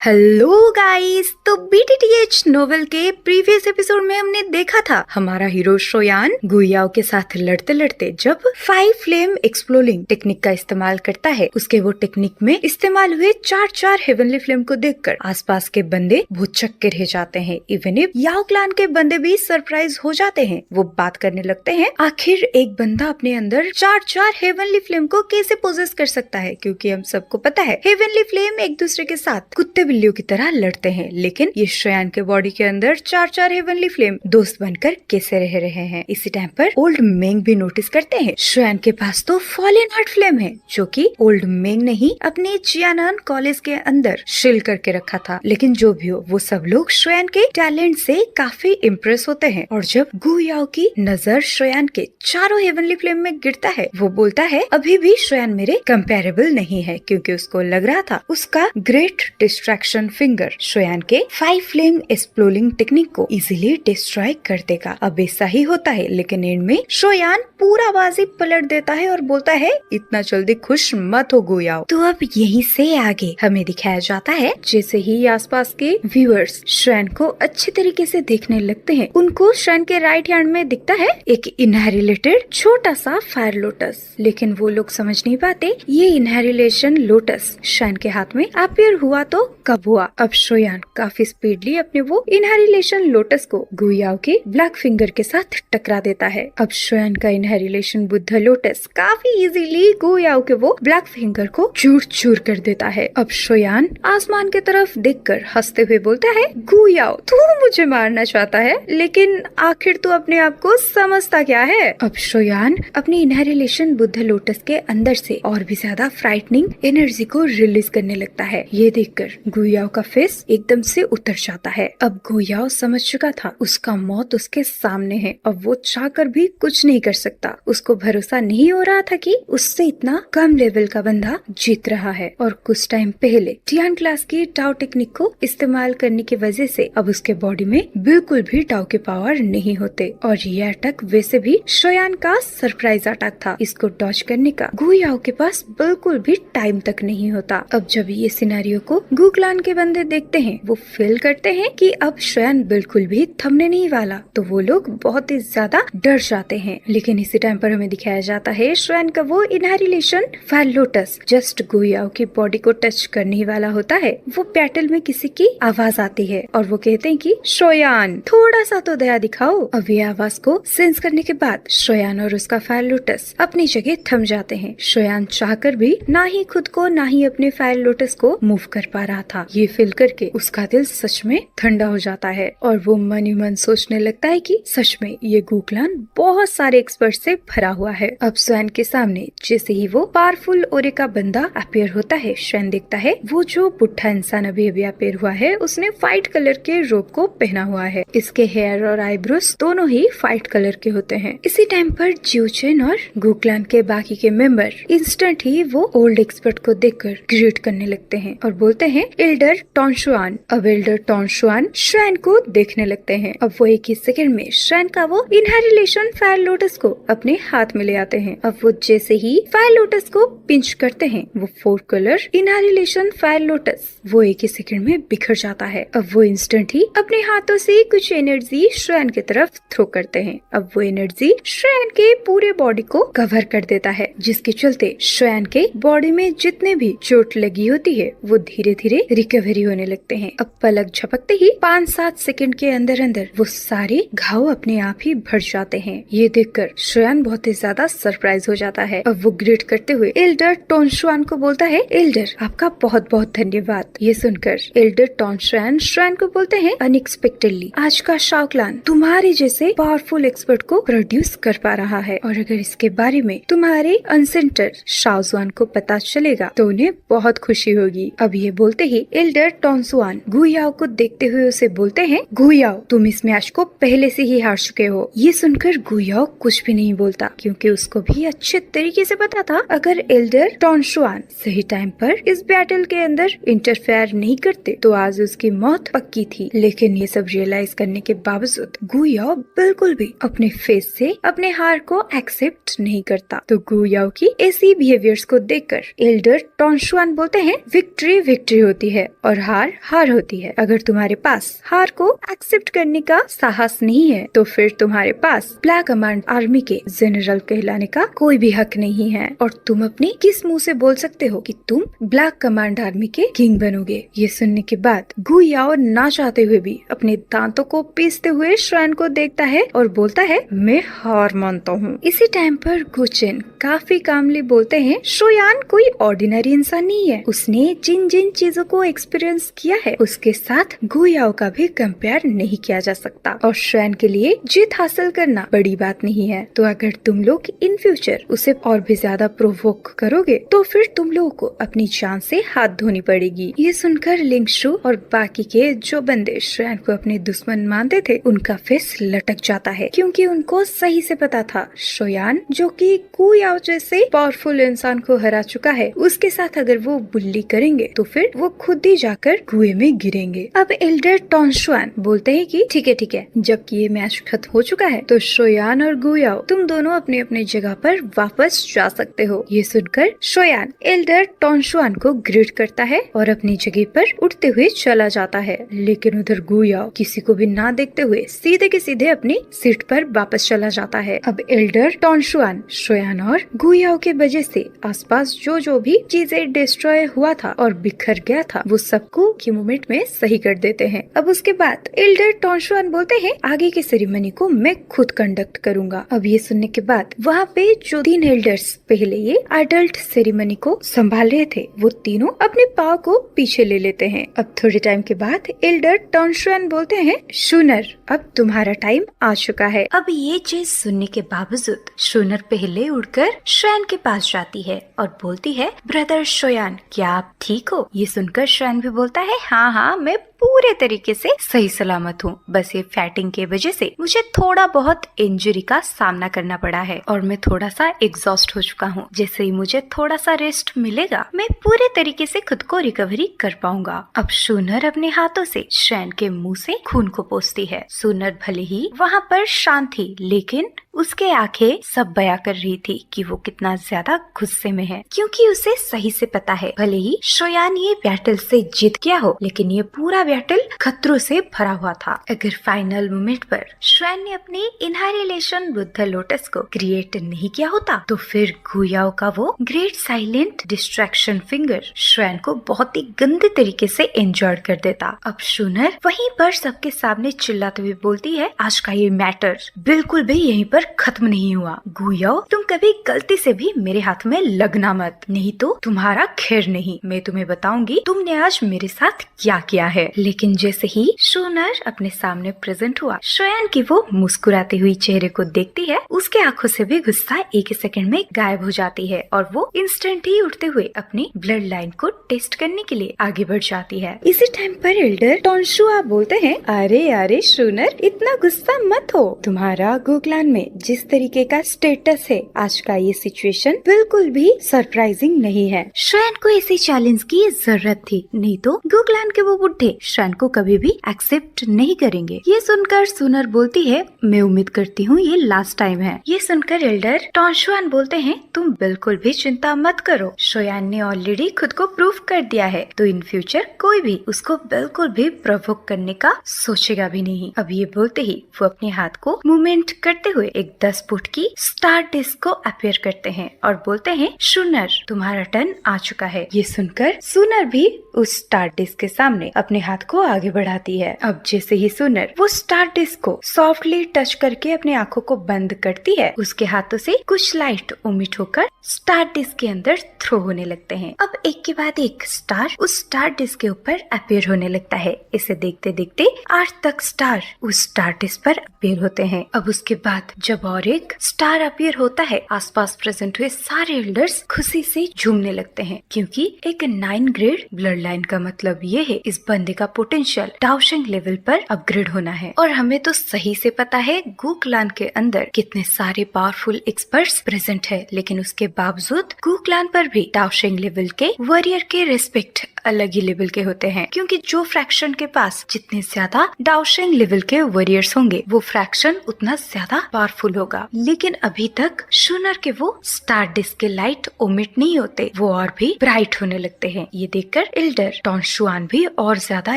Hello guys. तो बीटीटीएच novel के previous episode में हमने देखा था हमारा हीरो शोयान गुयाओ के साथ लड़ते लड़ते जब 5 फ्लेम एक्सप्लोरिंग टेक्निक का इस्तेमाल करता है, उसके वो टेक्निक में इस्तेमाल हुए चार हेवनली फ्लेम को देखकर आसपास के बंदे भुचक्के रह जाते हैं। इवन इफ याओ क्लान के बंदे भी सरप्राइज हो जाते हैं। वो बात करने लगते हैं आखिर एक बंदा अपने अंदर चार हेवनली फ्लेम को कैसे पोजेस कर सकता है, क्योंकि हम सबको पता है हेवनली फ्लेम एक दूसरे के साथ कुत्ते बिल्लियों की तरह लड़ते हैं, लेकिन ये शोयान के बॉडी के अंदर चार हेवनली फ्लेम दोस्त बनकर कैसे रह रहे हैं। इसी टाइम पर ओल्ड मेंग भी नोटिस करते हैं शोयान के पास तो फॉलन हार्ट फ्लेम है, जो कि ओल्ड मेंग ने ही अपने जियानान कॉलेज के अंदर शिल करके रखा था। लेकिन जो भी हो, वो सब लोग शोयान के टैलेंट से काफी इम्प्रेस होते हैं। और जब गुयाओ की नजर शोयान के चारों हेवनली फ्लेम में गिरता है, वो बोलता है अभी भी शोयान मेरे कंपेरेबल नहीं है, क्योंकि उसको लग रहा था उसका ग्रेट डिस्ट्रैक्शन फिंगर शोयान के 5 फ्लेम एक्सप्लोरिंग टेक्निक को इजीली डिस्ट्रॉय कर देगा। अब ऐसा ही होता है, लेकिन एंड में शोयान पूरा बाजी पलट देता है और बोलता है इतना जल्दी खुश मत हो गुयाओ। तो अब यहीं से आगे हमें दिखाया जाता है जैसे ही आसपास के व्यूअर्स शोयान को अच्छे तरीके से देखने लगते हैं, उनको शोयान के राइट हैंड में दिखता है एक इनहेरिटेड छोटा सा फायर लोटस। लेकिन वो लोग समझ नहीं पाते ये इनहेरिलेशन लोटस शोयान के हाथ में अपीयर हुआ तो कब हुआ। अब शोयान काफी स्पीडली अपने वो इनहेरिलेशन लोटस को गुयाओ के ब्लैक फिंगर के साथ टकरा देता है। अब शोयान का इनहेरिलेशन बुद्ध लोटस काफी इजीली गुयाओ के वो ब्लैक फिंगर को चूर चूर कर देता है। अब शोयान आसमान की तरफ देखकर हंसते हुए बोलता है गुयाओ तू मुझे मारना चाहता है, लेकिन आखिर तू अपने आप को समझता क्या है। अब शोयान अपनी इनहेरिलेशन बुद्ध लोटस के अंदर से और भी ज्यादा फ्राइटनिंग एनर्जी को रिलीज करने लगता है। ये देखकर गुयाओ का फेस एकदम से उतर जाता है। अब गुयाओ समझ चुका था उसका मौत उसके सामने है। अब वो चाहकर भी कुछ नहीं कर सकता। उसको भरोसा नहीं हो रहा था कि उससे इतना कम लेवल का बंदा जीत रहा है। और कुछ टाइम पहले टियान क्लास की टाओ टेक्निक को इस्तेमाल करने की वजह से अब उसके बॉडी में बिल्कुल भी टाओ के पावर नहीं होते। और ये अटैक वैसे भी शोयान का सरप्राइज अटैक था। इसको डॉज करने का गुयाओ के पास बिल्कुल भी टाइम तक नहीं होता। अब जब ये सिनेरियो को गु क्लान के बंदे देखते हैं, वो फील करते हैं कि अब शोयान बिल्कुल भी थमने नहीं वाला। तो वो लोग बहुत ही ज्यादा डर जाते हैं। लेकिन इसी टाइम पर हमें दिखाया जाता है शोयान का वो इनहेरिलेशन फायर लोटस जस्ट गुयाओ की बॉडी को टच करने ही वाला होता है। वो बैटल में किसी की आवाज आती है और वो कहते हैं कि शोयान थोड़ा सा तो दया दिखाओ। अब ये आवाज को सेंस करने के बाद शोयान और उसका फायर लोटस अपनी जगह थम जाते हैं। शोयान चाहकर भी ना ही खुद को ना ही अपने फायर लोटस को मूव कर पा रहा था। ये फील करके उसका दिल सच में ठंडा हो जाता है और वो मन ही मन सोचने लगता है कि सच में ये गु क्लान बहुत सारे एक्सपर्ट से भरा हुआ है। अब शोयान के सामने जैसे ही वो पावरफुल ओरे का बंदा अपीयर होता है, शोयान देखता है वो जो बुढ़ा इंसान अभी अपीयर हुआ है उसने व्हाइट कलर के रोब को पहना हुआ है। इसके हेयर और आईब्रोज दोनों ही व्हाइट कलर के होते हैं। इसी टाइम पर जियोचेन और गु क्लान के बाकी के मेंबर इंस्टेंट ही वो ओल्ड एक्सपर्ट को देखकर ग्रीट करने लगते हैं और बोलते हैं एल्डर टॉन्शुआन। अब एल्डर टॉन्शुआन शोयान को देखने लगते हैं। अब वो एक ही सेकंड में शोयान का वो इनहेरिलेशन फायर लोटस को अपने हाथ में ले आते हैं। अब वो जैसे ही फायर लोटस को पिंच करते हैं, वो 4 कलर इनहेरिलेशन फायर लोटस वो एक ही सेकंड में बिखर जाता है। अब वो इंस्टेंट ही अपने हाथों से कुछ एनर्जी शोयान की तरफ थ्रो करते हैं। अब वो एनर्जी शोयान के पूरे बॉडी को कवर कर देता है, जिसके चलते शोयान के बॉडी में जितने भी चोट लगी होती है वो धीरे धीरे रिकवरी होने लगते हैं। अब पलक झपकते ही 5-7 सेकंड के अंदर अंदर वो सारे घाव अपने आप ही भर जाते हैं। ये देखकर शोयान बहुत ही ज्यादा सरप्राइज हो जाता है। अब वो ग्रेट करते हुए एल्डर टॉन्शुआन को बोलता है एल्डर आपका बहुत बहुत धन्यवाद। ये सुनकर एल्डर टॉन्शुआन शोयान को बोलते हैं अनएक्सपेक्टेडली आज का शाओ क्लान तुम्हारे जैसे पावरफुल एक्सपर्ट को प्रोड्यूस कर पा रहा है, और अगर इसके बारे में तुम्हारे अनसेंटर शाओजुआन को पता चलेगा तो उन्हें बहुत खुशी होगी। अब ये बोलते ही एल्डर टॉन्सुआन गुयाओ को देखते हुए उसे बोलते हैं गुयाओ तुम इस मैच को पहले से ही हार चुके हो। ये सुनकर गुयाओ कुछ भी नहीं बोलता, क्योंकि उसको भी अच्छे तरीके से पता था अगर एल्डर टॉन्सुआन सही टाइम पर इस बैटल के अंदर इंटरफेयर नहीं करते तो आज उसकी मौत पक्की थी। लेकिन ये सब रियलाइज करने के बावजूद गुयाओ बिल्कुल भी अपने फेस से अपने हार को एक्सेप्ट नहीं करता। तो गुयाओ की ऐसी बिहेवियर्स को देखकर एल्डर टॉन्सुआन बोलते हैं विक्ट्री विक्ट्री होती होती है और हार हार होती है। अगर तुम्हारे पास हार को एक्सेप्ट करने का साहस नहीं है तो फिर तुम्हारे पास ब्लैक कमांड आर्मी के जनरल कहलाने का कोई भी हक नहीं है और तुम अपने किस मुंह से बोल सकते हो कि तुम ब्लैक कमांड आर्मी के किंग बनोगे। ये सुनने के बाद गु याओ ना चाहते हुए भी अपने दांतों को पीसते हुए श्रैन को देखता है और बोलता है मैं हार मानता हूँ। इसी टाइम पर गु चेन काफी कामली बोलते हैं शोयान कोई ऑर्डिनरी इंसान नहीं है, उसने जिन जिन चीजों को एक्सपीरियंस किया है उसके साथ गु याओ का भी कंपेयर नहीं किया जा सकता और श्रैन के लिए जीत हासिल करना बड़ी बात नहीं है। तो अगर तुम लोग इन फ्यूचर उसे और भी ज्यादा प्रोवोक करोगे तो फिर तुम लोगों को अपनी जान से हाथ धोनी पड़ेगी। ये सुनकर लिंगशु और बाकी के जो बंदे श्रैन को अपने दुश्मन मानते थे उनका फेस लटक जाता है क्योंकि उनको सही से पता था शोयान जो कि गु याओ जैसे पावरफुल इंसान को हरा चुका है उसके साथ अगर वो बुल्ली करेंगे तो फिर वो खुद ही जाकर कुएं में गिरेंगे। अब एल्डर टॉन्शुआन बोलते हैं कि ठीक है जबकि ये मैच खत्म हो चुका है तो शोयान और गु याओ तुम दोनों अपने अपने जगह पर वापस जा सकते हो। ये सुनकर शोयान एल्डर टॉन्शुआन को ग्रीट करता है और अपनी जगह पर उठते हुए चला जाता है, लेकिन उधर गु याओ किसी को भी ना देखते हुए सीधे के सीधे अपनी सीट पर वापस चला जाता है। अब एल्डर टॉन्शुआन शोयान और गु याओ के वजह से आसपास जो भी चीजें डिस्ट्रॉय हुआ था और बिखर गया था वो सबको की मोमेंट में सही कर देते हैं। अब उसके बाद एल्डर टॉन्शुआन बोलते हैं आगे की सेरेमनी को मैं खुद कंडक्ट करूंगा। अब ये सुनने के बाद वहाँ पे जो 3 एल्डर्स पहले ये अडल्ट सेरेमनी को संभाल रहे थे वो तीनों अपने पाव को पीछे ले लेते हैं। अब थोड़े टाइम के बाद एल्डर टॉन्शुआन बोलते हैं शूनर अब तुम्हारा टाइम आ चुका है। अब ये चीज सुनने के बावजूद शूनर पहले उड़कर श्रैन के पास जाती है और बोलती है ब्रदर शोयान क्या आप ठीक हो। ये सुनकर श्रैन भी बोलता है हाँ मैं पूरे तरीके से सही सलामत हूँ, बस ये फैटिंग के वजह से मुझे थोड़ा बहुत इंजरी का सामना करना पड़ा है और मैं थोड़ा सा एग्जॉस्ट हो चुका हूँ। जैसे ही मुझे थोड़ा सा रेस्ट मिलेगा मैं पूरे तरीके से खुद को रिकवरी कर पाऊंगा। अब शूनर अपने हाथों से श्रैन के मुंह से खून को पोंछती है। शूनर भले ही वहाँ पर शांत थी लेकिन उसके आंखें सब बयां कर रही थी कि वो कितना ज्यादा गुस्से में है क्योंकि उसे सही से पता है भले ही शोयान ये बैटल से जीत गया हो लेकिन ये पूरा बैटल खतरों से भरा हुआ था। अगर फाइनल मोमेंट पर श्रैन ने अपनी इनहाइलेशन विद द लोटस को क्रिएट नहीं किया होता तो फिर गु याओ का वो ग्रेट साइलेंट डिस्ट्रैक्शन फिंगर श्रैन को बहुत ही गंदे तरीके से एंजॉय कर देता। अब शूनर वहीं पर सबके सामने चिल्लाते हुए बोलती है आज का ये मैटर बिल्कुल भी यहीं पर खत्म नहीं हुआ। गु याओ तुम कभी गलती से भी मेरे हाथ में लगना मत, नहीं तो तुम्हारा खैर नहीं। मैं तुम्हें बताऊंगी तुमने आज मेरे साथ क्या किया है। लेकिन जैसे ही शूनर अपने सामने प्रेजेंट हुआ शोयान की वो मुस्कुराती हुई चेहरे को देखती है उसके आंखों से भी गुस्सा एक ही सेकंड में गायब हो जाती है और वो इंस्टेंट ही उठते हुए अपनी ब्लड लाइन को टेस्ट करने के लिए आगे बढ़ जाती है। इसी टाइम पर एल्डर टॉन्शुआ बोलते हैं अरे शूनर इतना गुस्सा मत हो, तुम्हारा गु क्लैन में जिस तरीके का स्टेटस है आज का ये सिचुएशन बिल्कुल भी सरप्राइजिंग नहीं है। श्रैन को ऐसी चैलेंज की जरूरत थी, नहीं तो गु क्लैन के वो बुढ़े श्रैन को कभी भी एक्सेप्ट नहीं करेंगे। ये सुनकर शूनर बोलती है मैं उम्मीद करती हूँ ये लास्ट टाइम है। ये सुनकर एल्डर टॉन्शुआन बोलते हैं तुम बिल्कुल भी चिंता मत करो, शोयान ने ऑलरेडी खुद को प्रूव कर दिया है तो इन फ्यूचर कोई भी उसको बिल्कुल भी प्रोवोक करने का सोचेगा भी नहीं। अब ये बोलते ही वो अपने हाथ को मूवमेंट करते हुए एक 10 फुट की स्टार डिस्क को अपीयर करते हैं और बोलते हैं शूनर तुम्हारा टर्न आ चुका है। ये सुनकर शूनर भी उस स्टार डिस्क के सामने अपने हाथ को आगे बढ़ाती है। अब जैसे ही शूनर वो स्टार डिस्क को सॉफ्टली टच करके अपनी आंखों को बंद करती है उसके हाथों से कुछ लाइट उमिट होकर स्टार डिस्क के अंदर थ्रो होने लगते हैं। अब एक के बाद एक स्टार उस स्टार डिस्क के ऊपर अपीयर होने लगता है। इसे देखते देखते 8 तक स्टार उस स्टार डिस्क पर अपीयर होते हैं। अब उसके बाद जब और एक स्टार अपीयर होता है आसपास प्रेजेंट हुए सारे एल्डर्स खुशी से झूमने लगते हैं क्योंकि एक 9 ग्रेड ब्लड लाइन का मतलब ये है इस बंदे का पोटेंशियल डाओशिंग लेवल पर अपग्रेड होना है। और हमें तो सही से पता है गु क्लैन के अंदर कितने सारे पावरफुल एक्सपर्ट्स प्रेजेंट है लेकिन उसके बावजूद गु क्लैन पर भी डाओशिंग लेवल के वॉरियर के रेस्पेक्ट अलग ही लेवल के होते हैं, क्योंकि जो फ्रैक्शन के पास जितने ज्यादा डाउशिंग लेवल के वॉरियर्स होंगे वो फ्रैक्शन उतना ज्यादा पावरफुल होगा। लेकिन अभी तक शूनर के वो स्टार डिस्क के लाइट ओमिट नहीं होते, वो और भी ब्राइट होने लगते हैं। ये देखकर एल्डर टॉन्शुआन भी और ज्यादा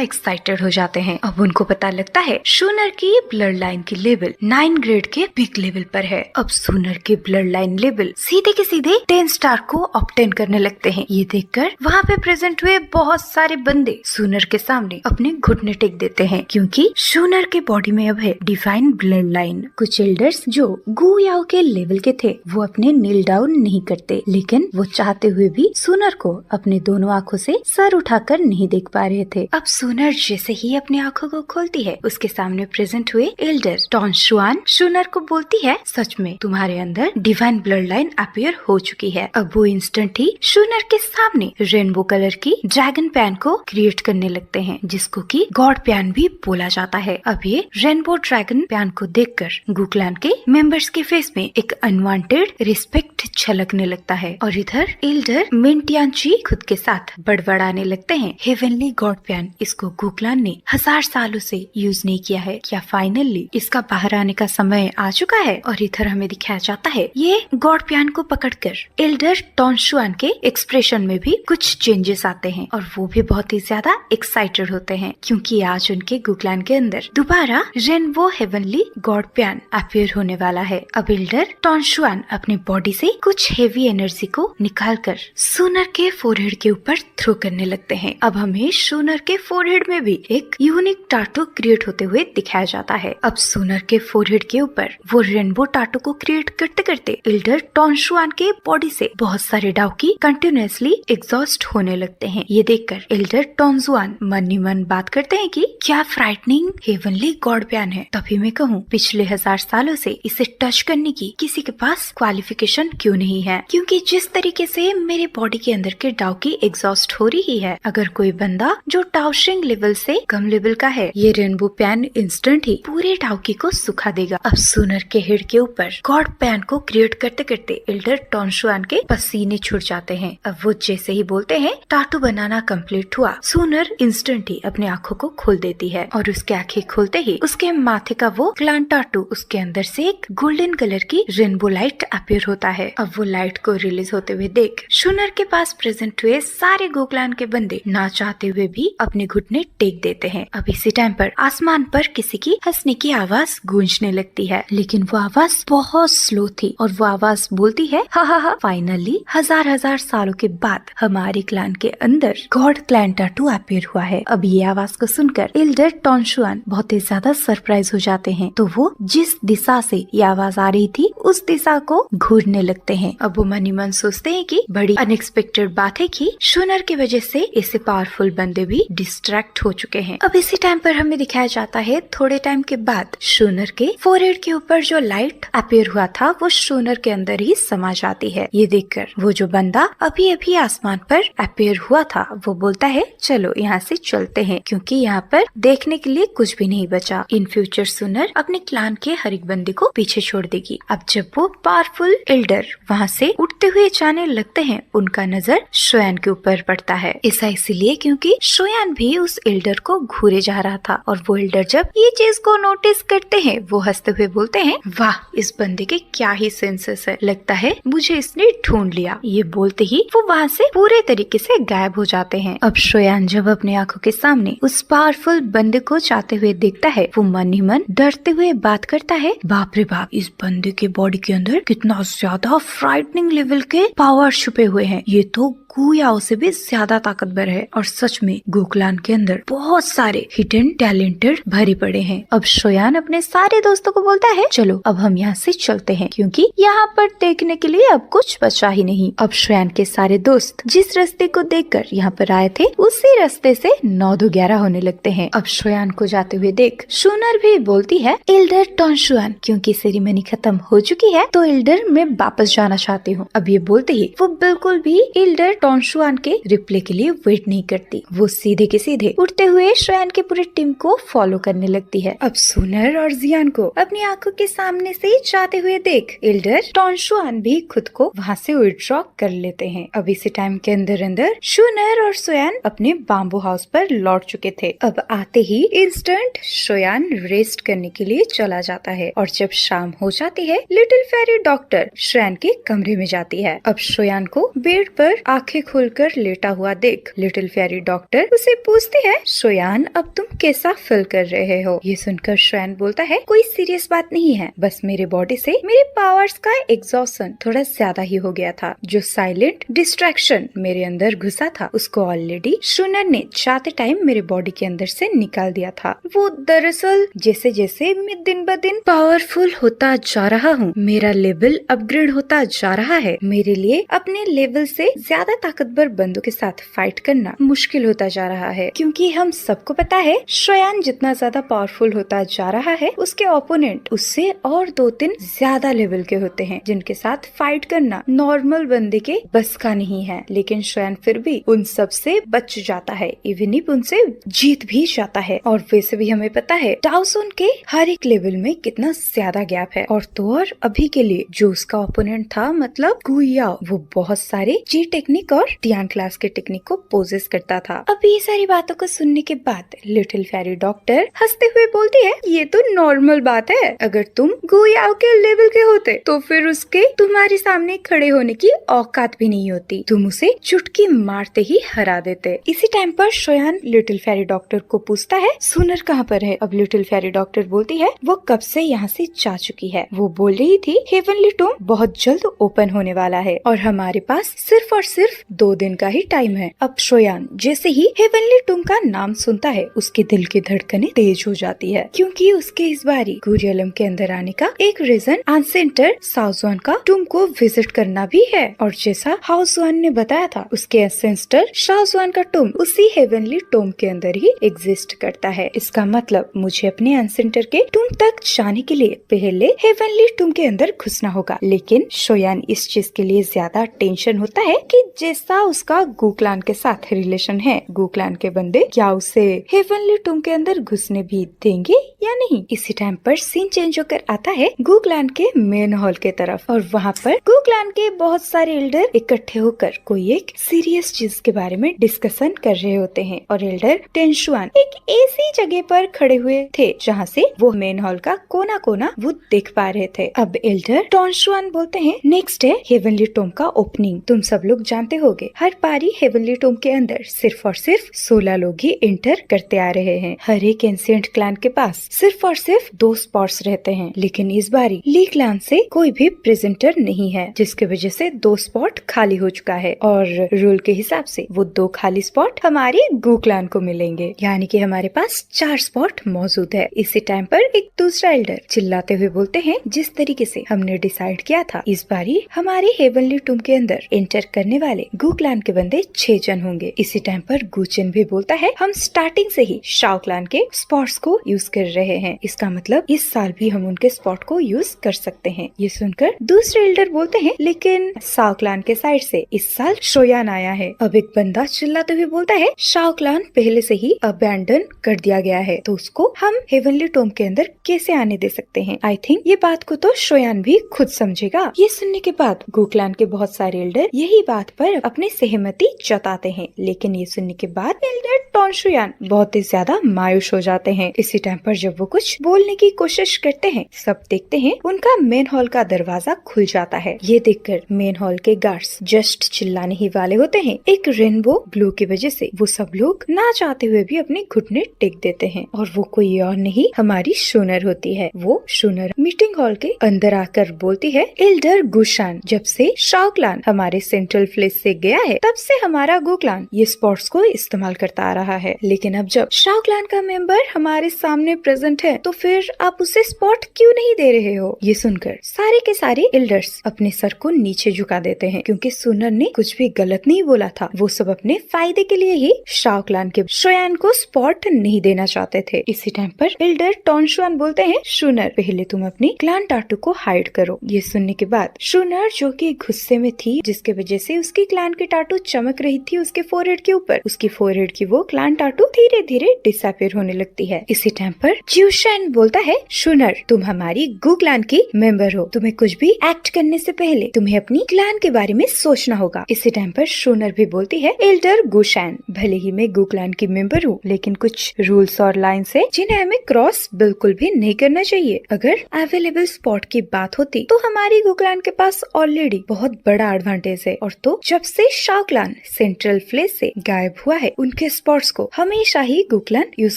एक्साइटेड हो जाते हैं। अब उनको पता लगता है शूनर की ब्लड लाइन की लेवल 9 ग्रेड के बिग लेवल पर है। अब शूनर के ब्लड लाइन लेवल सीधे के सीधे 10 स्टार को ऑब्टेन करने लगते हैं। ये देखकर वहाँ पे प्रेजेंट हुए बहुत सारे बंदे शूनर के सामने अपने घुटने टेक देते हैं, क्योंकि शूनर के बॉडी में अब है डिवाइन ब्लड लाइन। कुछ एल्डर्स जो गु याओ के लेवल के थे वो अपने नील डाउन नहीं करते, लेकिन वो चाहते हुए भी शूनर को अपने दोनों आँखों से सर उठाकर नहीं देख पा रहे थे। अब शूनर जैसे ही अपनी आँखों को खोलती है, उसके सामने प्रेजेंट हुए एल्डर टॉन्शुआन शूनर को बोलती है, सच में तुम्हारे अंदर डिवाइन ब्लड लाइन अपीयर हो चुकी है। अब वो इंस्टेंट ही शूनर के सामने रेनबो कलर की ड्रैगन पैन को क्रिएट करने लगते हैं, जिसको कि गॉड पैन भी बोला जाता है। अब ये रेनबो ड्रैगन पैन को देखकर गु क्लैन के मेंबर्स के फेस में एक अनवांटेड रिस्पेक्ट झलकने लगता है, और इधर एल्डर मिंटियांची खुद के साथ बड़बड़ाने लगते हैं, हेवनली गॉड पैन इसको गु क्लैन ने 1000 सालों से यूज नहीं किया है, क्या फाइनली इसका बाहर आने का समय आ चुका है। और इधर हमें दिखाया जाता है ये गॉड पैन को पकड़कर एल्डर टॉन्शुआन के एक्सप्रेशन में भी कुछ चेंजेस आते हैं, और वो भी बहुत ही ज्यादा एक्साइटेड होते हैं, क्योंकि आज उनके गु क्लैन के अंदर दोबारा rainbow heavenly God pan appear होने वाला है। अब एल्डर टॉन्शुआन अपने बॉडी से कुछ हेवी एनर्जी को निकालकर शूनर के फोरहेड के ऊपर थ्रो करने लगते हैं। अब हमें शूनर के फोरहेड में भी एक यूनिक टाटू क्रिएट होते हुए दिखाया जाता है। अब शूनर के फोरहेड के ऊपर वो रेनबो टाटू को क्रिएट करते करते एल्डर टॉन्शुआन के बॉडी से बहुत सारे डाउकी कंटिन्यूअसली एग्जॉस्ट होने लगते हैं। ये देखकर एल्डर टॉन्शुआन मन ही मन बात करते हैं कि क्या फ्राइटनिंग हेवनली गॉड पैन है। तभी मैं कहूँ पिछले 1000 सालों से इसे टच करने की किसी के पास क्वालिफिकेशन क्यों नहीं है, क्योंकि जिस तरीके से मेरे बॉडी के अंदर के डाउकी एग्जॉस्ट हो रही है, अगर कोई बंदा जो टाउशिंग लेवल से कम लेवल का है, ये रेनबो पैन इंस्टेंट ही पूरे डाउकी को सुखा देगा। अब शूनर के हेड के ऊपर गॉड पैन को क्रिएट करते करते एल्डर टॉन्शुआन के पसीने छूट जाते हैं। अब वो जैसे ही बोलते हैं टाटू बनाना कंप्लीट हुआ, शूनर इंस्टेंट ही अपने आँखों को खोल देती है, और उसके आंखें खोलते ही उसके माथे का वो क्लान टाटू उसके अंदर से एक गोल्डन कलर की रेनबो लाइट अपीयर होता है। अब वो लाइट को रिलीज होते हुए देख शूनर के पास प्रेजेंट हुए सारे गु क्लैन के बंदे ना चाहते हुए भी अपने घुटने टेक देते हैं। अब इसी टाइम पर आसमान पर किसी की हंसने की आवाज गूंजने लगती है, लेकिन वो आवाज बहुत स्लो थी, और वो आवाज बोलती है, हा हा हा, फाइनली 1000 सालों के बाद हमारे क्लैन के अंदर गॉड क्लैन टाटू अपीयर हुआ है। अब ये आवाज को सुनकर एल्डर टॉन्शुआन बहुत ही ज्यादा सरप्राइज हो जाते हैं, तो वो जिस दिशा से ये आवाज आ रही थी उस दिशा को घूरने लगते हैं। अब वो मन ही मन सोचते हैं कि बड़ी अनएक्सपेक्टेड बात है कि शूनर की वजह से इससे पावरफुल बंदे भी डिस्ट्रैक्ट हो चुके हैं। अब इसी टाइम पर हमें दिखाया जाता है थोड़े टाइम के बाद शूनर के फोरहेड के ऊपर जो लाइट अपीयर हुआ था वो शूनर के अंदर ही समा जाती है। ये देखकर वो जो बंदा अभी अभी आसमान पर अपीयर हुआ था वो बोलता है, चलो यहाँ से चलते हैं, क्योंकि यहाँ पर देखने के लिए कुछ भी नहीं बचा। इन फ्यूचर शूनर अपने क्लान के हर एक बंदे को पीछे छोड़ देगी। अब जब वो पावरफुल एल्डर वहाँ से उठते हुए जाने लगते हैं, उनका नजर शोयान के ऊपर पड़ता है। ऐसा इसलिए क्योंकि शोयान भी उस एल्डर को घूरे जा रहा था, और वो एल्डर जब ये चीज को नोटिस करते हैं वो हंसते हुए बोलते हैं, वाह इस बंदे के क्या ही सेंसेस है, लगता है मुझे इसने ढूंढ लिया। ये बोलते ही वो वहाँ से पूरे तरीके से गायब हो जाते हैं। अब शोयान जब अपने आंखों के सामने उस पावरफुल बंदे को जाते हुए देखता है, वो मन ही मन डरते हुए बात करता है, बाप रे बाप, इस बंदे के बॉडी के अंदर कितना ज्यादा फ्राइटनिंग लेवल के पावर छुपे हुए हैं, ये तो गु याओ से भी ज्यादा ताकतवर है, और सच में गु क्लैन के अंदर बहुत सारे हिडन टैलेंटेड भरे पड़े हैं। अब शोयान अपने सारे दोस्तों को बोलता है, चलो अब हम यहाँ से चलते हैं, क्योंकि यहाँ पर देखने के लिए अब कुछ बचा ही नहीं। अब शोयान के सारे दोस्त जिस रास्ते को देखकर यहाँ पर आए थे उसी रास्ते से 9-11 होने लगते हैं। अब शोयान को जाते हुए देख शूनर भी बोलती है, एल्डर टॉन्शुआन, क्योंकि सेरेमनी खत्म हो चुकी है तो एल्डर मैं वापस जाना चाहती हूँ। अब ये बोलते ही वो बिल्कुल भी एल्डर टॉन्शुआन के रिप्लाई के लिए वेट नहीं करती, वो सीधे के सीधे उठते हुए शोयान के पूरे टीम को फॉलो करने लगती है। अब शूनर और जियान को अपनी आंखों के सामने से जाते हुए देख एल्डर टॉन्शुआन भी खुद को वहाँ से विथड्रॉ कर लेते हैं। अब इसी टाइम के अंदर अंदर शूनर शूनर और सोयान अपने बाम्बू हाउस पर लौट चुके थे। अब आते ही इंस्टेंट सोयान रेस्ट करने के लिए चला जाता है और जब शाम हो जाती है लिटिल फेरी डॉक्टर सोयान के कमरे में जाती है। अब सोयान को बेड पर आंखें खोलकर लेटा हुआ देख लिटिल फेरी डॉक्टर उसे पूछती है, सोयान अब तुम कैसा फील कर रहे हो? ये सुनकर सोयान बोलता है, कोई सीरियस बात नहीं है, बस मेरे बॉडी से मेरे पावर्स का एग्जॉशन थोड़ा ज्यादा ही हो गया था। जो साइलेंट डिस्ट्रैक्शन मेरे अंदर घुसा था उसको ऑलरेडी शूनर ने चाहते टाइम मेरे बॉडी के अंदर से निकाल दिया था। वो दरअसल जैसे जैसे मैं दिन ब दिन पावरफुल होता जा रहा हूँ, मेरा लेवल अपग्रेड होता जा रहा है। मेरे लिए अपने लेवल से ज्यादा ताकतवर बंदों के साथ फाइट करना मुश्किल होता जा रहा है, क्योंकि हम सबको पता है सोयान जितना ज्यादा पावरफुल होता जा रहा है उसके ओपोनेंट उससे और 2-3 ज्यादा लेवल के होते हैं जिनके साथ फाइट करना नॉर्मल बंदे के बस का नहीं है। लेकिन सोयान फिर भी उन सब से बच जाता है, इवन इफ उनसे जीत भी जाता है। और वैसे भी हमें पता है डाउसन के हर एक लेवल में कितना ज्यादा गैप है। और तो और अभी के लिए जो उसका ओपोनेंट था मतलब गुयाओ, वो बहुत सारे जी टेक्निक और टियान क्लास के टेक्निक को पोजेस करता था। अब ये सारी बातों को सुनने के बाद लिटिल फेरी डॉक्टर हंसते हुए बोलती है, ये तो नॉर्मल बात है, अगर तुम गुयाओ के लेवल के होते तो फिर उसके तुम्हारे सामने खड़े होने की औकात भी नहीं होती, तुम उसे चुटकी मारते ही हरा देते। इसी टाइम पर सोयान लिटिल फेरी डॉक्टर को पूछता है, सुनर कहाँ पर है? अब लिटिल फेरी डॉक्टर बोलती है, वो कब से यहाँ से जा चुकी है, वो बोल रही थी हेवनली टूम बहुत जल्द ओपन होने वाला है और हमारे पास सिर्फ और सिर्फ 2 दिन का ही टाइम है। अब सोयान जैसे ही हेवनली टूम का नाम सुनता है उसके दिल की धड़कनें तेज हो जाती है, क्योंकि उसके इस बारी गुरियलम के अंदर आने का एक रीजन एंसेंटर शाओजुआन का टूम को विजिट करना भी है। और जैसा हाओजुआन ने बताया था उसके एंसेंटर शाओजुआन का टूम उसी हेवनली टूम के अंदर ही एग्जिस्ट करता है। इसका मतलब मुझे अपने एंसेंटर के टूम तक जाने के लिए पहले हेवनली टूम के अंदर घुसना होगा। लेकिन सोयान इस चीज के लिए ज्यादा टेंशन होता है कि जैसा उसका गुक्लान के साथ रिलेशन है, गुक्लान के बंदे क्या उसे हेवनली टूम के अंदर घुसने भी देंगे या नहीं। इसी टाइम पर सीन चेंज होकर आता है गुक्लान के मेन हॉल के तरफ और वहाँ पर गुक्लान के बहुत सारे एल्डर इकट्ठे होकर कोई एक सीरियस चीज के बारे में डिस्कशन कर रहे होते हैं। और एल्डर टेंशुआन एक ऐसी जगह पर खड़े हुए थे जहाँ से वो मेन हॉल का कोना कोना वो देख पा रहे थे। अब एल्डर टेंशुआन बोलते हैं, नेक्स्ट है हेवनली टूम का ओपनिंग। तुम सब लोग जानते होगे हर पारी हेवनली टूम के अंदर सिर्फ और सिर्फ 16 लोग ही एंटर करते आ रहे हैं। हर एक एंशिएंट क्लैन के पास सिर्फ और सिर्फ 2 स्पॉट्स रहते हैं, लेकिन इस बारी ली क्लैन से कोई भी प्रेजेंटर नहीं है, जिसके वजह से 2 स्पॉट खाली हो चुका है और रूल के हिसाब से वो 2 खाली स्पॉट हमारे गू क्लैन को मिलेंगे, यानी कि हमारे पास 4 स्पॉट मौजूद है। इसी टाइम पर एक दूसरा एल्डर चिल्लाते हुए बोलते हैं, जिस तरीके से हमने डिसाइड किया था इस बारी हमारे हेवनली टूम के अंदर एंटर करने वाले गू क्लैन के बंदे 6 जन होंगे। इसी टाइम पर गुचेन भी बोलता है, हम स्टार्टिंग से ही शाओ क्लैन के स्पॉट्स को यूज कर रहे हैं, इसका मतलब इस साल भी हम उनके स्पॉट को यूज कर सकते हैं। ये सुनकर दूसरे एल्डर बोलते हैं, लेकिन शाओ क्लैन के साइड से इस साल सोयान आया है। अब एक बंदा चिल्लाते हुए बोलता है, शाओ क्लैन पहले से ही अबैंडन कर दिया गया है, तो उसको हम हेवनली टूम के अंदर कैसे आने दे सकते हैं। आई थिंक ये बात को तो सोयान भी खुद समझेगा। ये सुनने के बाद गू क्लैन के बहुत सारे एल्डर यही बात पर अपनी सहमति जताते हैं, लेकिन ये सुनने के बाद एल्डर टोनशुयान बहुत ही ज्यादा मायूस हो जाते हैं। इसी टाइम पर जब वो कुछ बोलने की कोशिश करते हैं, सब देखते हैं उनका मेन हॉल का दरवाजा खुल जाता है। ये देखकर मेन हॉल के गार्ड्स जस्ट चिल्लाने ही वाले होते हैं। एक रेनबो ग्लो की वजह से वो सब लोग ना चाहते हुए भी अपने घुटने टेक देते हैं और वो कोई और नहीं हमारी शूनर होती है। वो शूनर मीटिंग हॉल के अंदर आकर बोलती है, एल्डर गुशान, जब से शाओ क्लैन हमारे सेंट्रल प्लेस से गया है तब से हमारा गो क्लैन ये स्पॉट्स को इस्तेमाल करता आ रहा है, लेकिन अब जब शाओ क्लैन का मेंबर हमारे सामने प्रेजेंट है तो फिर आप उसे स्पॉट क्यों नहीं दे रहे हो। ये सुनकर सारे के सारे एल्डर्स अपने सर को नीचे झुका देते हैं, क्योंकि सुनर ने कुछ भी गलत नहीं बोला था। वो सब अपने फायदे के लिए ही शाओ क्लैन के सोयान को स्पॉट नहीं देना चाहते थे। इसी टाइम पर एल्डर टोनशुआन बोलते हैं, शूनर पहले तुम अपनी क्लैन टाटू को हाइड करो। ये सुनने के बाद शूनर जो कि गुस्से में थी, जिसके वजह से उसकी क्लैन की टाटू चमक रही थी उसके फोरहेड के ऊपर, उसकी फोरहेड की वो क्लैन टाटू धीरे धीरे डिसअपीयर होने लगती है। इसी टाइम पर ज्यूशन बोलता है, शूनर तुम हमारी गू क्लैन की मेंबर हो, तुम्हें कुछ भी एक्ट करने से पहले तुम्हें अपनी क्लैन के बारे में सोचना होगा। इसी टाइम पर शूनर भी बोलती है एल्डर गुशैन। भले ही मैं गुक्लान की मेंबर हूँ, लेकिन कुछ रूल्स और लाइन्स है जिन्हें हमें क्रॉस बिल्कुल भी नहीं करना चाहिए। अगर अवेलेबल स्पॉट की बात होती तो हमारी गुक्लान के पास ऑलरेडी बहुत बड़ा एडवांटेज है। और तो जब से शाओ क्लान सेंट्रल फ्लेस से गायब हुआ है, उनके स्पॉट्स को हमेशा ही गुक्लान यूज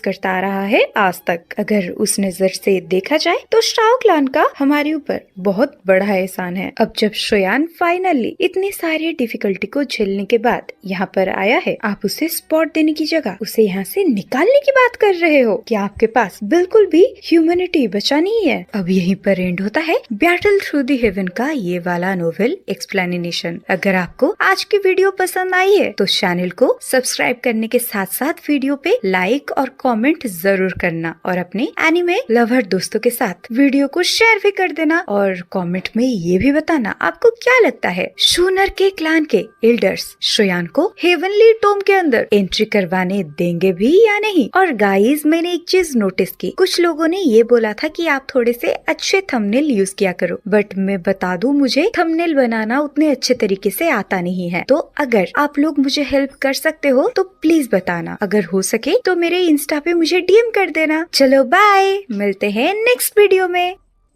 करता आ रहा है आज तक। अगर उस नजर से देखा जाए तो शाओ क्लान का हमारे ऊपर बहुत बड़ा एहसान है। अब जब शोयान फाइनली इतनी सारी डिफिकल्टी को झेलने के बाद यहाँ पर आया है, आप उसे स्पॉट देने की जगह उसे यहाँ से निकालने की बात कर रहे हो। क्या आपके पास बिल्कुल भी ह्यूमैनिटी बचा नहीं है? अब यहीं पर एंड होता है बैटल थ्रू द हेवन का ये वाला नोवेल एक्सप्लेनेशन। अगर आपको आज की वीडियो पसंद आई है तो चैनल को सब्सक्राइब करने के साथ साथ वीडियो पे लाइक और कमेंट जरूर करना और अपने एनिमे लवर दोस्तों के साथ वीडियो को शेयर भी कर देना। और कमेंट में ये भी बताना आपको क्या लगता है, शूनर के क्लान के एल्डर्स शोयान को हेवनली टोम के अंदर एंट्री करवाने देंगे भी या नहीं? और गाइस, मैंने एक चीज नोटिस की, कुछ लोगों ने ये बोला था कि आप थोड़े से अच्छे थंबनेल यूज किया करो, बट मैं बता दूं मुझे थंबनेल बनाना उतने अच्छे तरीके से आता नहीं है। तो अगर आप लोग मुझे हेल्प कर सकते हो तो प्लीज बताना। अगर हो सके तो मेरे इंस्टा पे मुझे डीएम कर देना। चलो बाय, मिलते हैं नेक्स्ट वीडियो में।